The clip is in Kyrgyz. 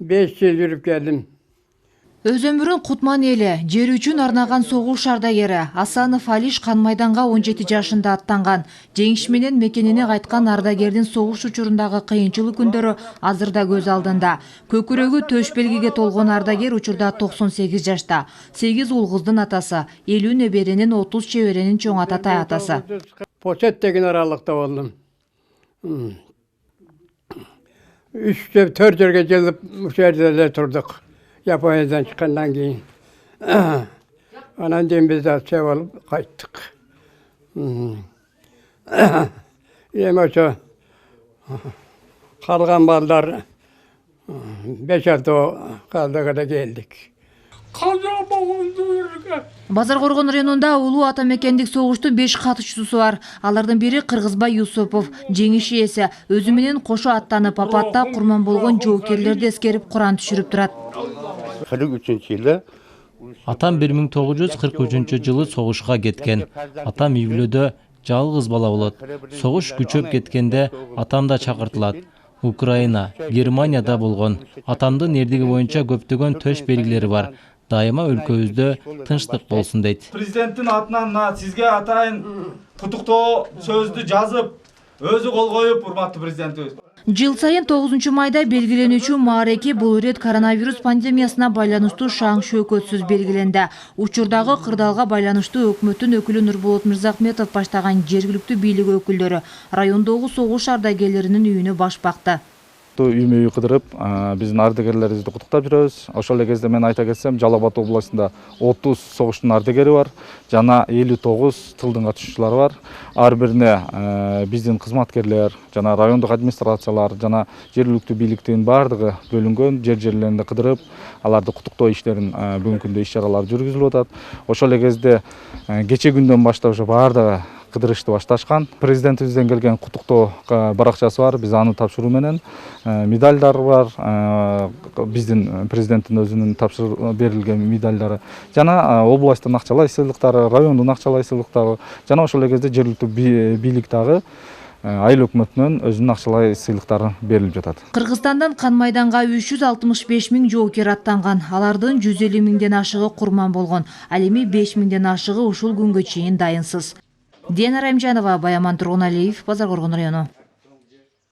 5 yıl yürüp geldim. Өз өмүрүн Кутман эли, жер үчүн арнаган согуш ардагери Асанов Алиш қан майданга 17 жашында аттанган. Жеңиш менен мекенине кайткан ардагердин согуш учурундагы кыйынчылык күндөрү азырда көз алдында. Көкүрөгү төш белгиге толгон ардагер учурда 98 жашта. 8 уул кыздын атасы, 50 неберенин 30 чеберенин чоң ататай атасы. Poçet деген аралыкта болдum. 3-4 жерге жылып ушул жерде турдук. Japonya'dan çıkandan keyin. Anan deyin biz de sev alıp kayttık. Yemeço kalgan ballar 5-6 o kaldığı kadar geldik. Базаркоргон районунда улуу ата мекендик согуштун 5 катышуусу бар. Алардын бири Кыргызбай Юсупов, жеңиш ээси. Өзү менен кошо аттанып апатта курман болгон жоокерлерди эскерип Куран түшүрүп турат. 43 yılı. Атам 1943 жылы согушка кеткен. Атам үй-бүлөдө жалгыз бала болот. Согуш күчөп кеткенде атам да чакыртылат. Украина, Германияда болгон. Атамдын эрдиги боюнча көптөгөн төш белгилери бар. Дайыма өлкөбүздө тынчтык болсун дейт. Президенттин атынан сизге атайын куттуктоо сөздү жазып, өзү кол коюп, урматтуу президентибиз. Жыл сайын 9 майда белгиленүүчү маареки бул ирет коронавирус пандемиясына байланыштуу шаң шөкөтсүз белгиленди. Учурдагы кырдаалга байланыштуу өкмөттүн өкүлү Нурболот Мырзахметов баштаган жергиликтүү бийлик өкүлдөрү райондогу согуш ардагерлеринин үйүнө баш бакты. Үймө үй кыдырып, биздин ардагерлерибизди куттуктап жүрөбүз. Ошол эле кезде мен айта кетсем, Жалал Абад областында 30 согуштун ардагери бар, жана 59 тылдын катышуучулары бар. Ар бирине биздин кызматкерлер, жана райондук администрациялар, жана жергиликтүү бийликтин бардыгы бөлүнгөн жерлеринде кыдырып, аларды куттуктоо иштерин бүгүнкү күндө иш-чаралар жүргүзүлүп атат. Ошол эле кезде кече күндөн баштап ошо бардыгы кыдырышты башташкан. Президентибизден келген куттуктоо баракчасы бар. Биз аны тапшыруу менен медальдар бар. Биздин президенттин өзүнүн тапшырып берилген медальдары. Жана областтын акчалай сыйлыктары, райондун акчалай сыйлыктары, жана ошол эле кезде жергиликтүү бийлик дагы айыл өкмөтүнөн өзүнүн акчалай сыйлыктары берилип жатат. Кыргызстандан кан майданга 365 миң жоокер аттанган. Алардын 150 миңден ашыгы курман болгон. Ал эми 5 миңден ашыгы ушул күнгө чейин дайынсыз. Дена Раймжанова, Баяман Тургуналиев, Базаркоргон району.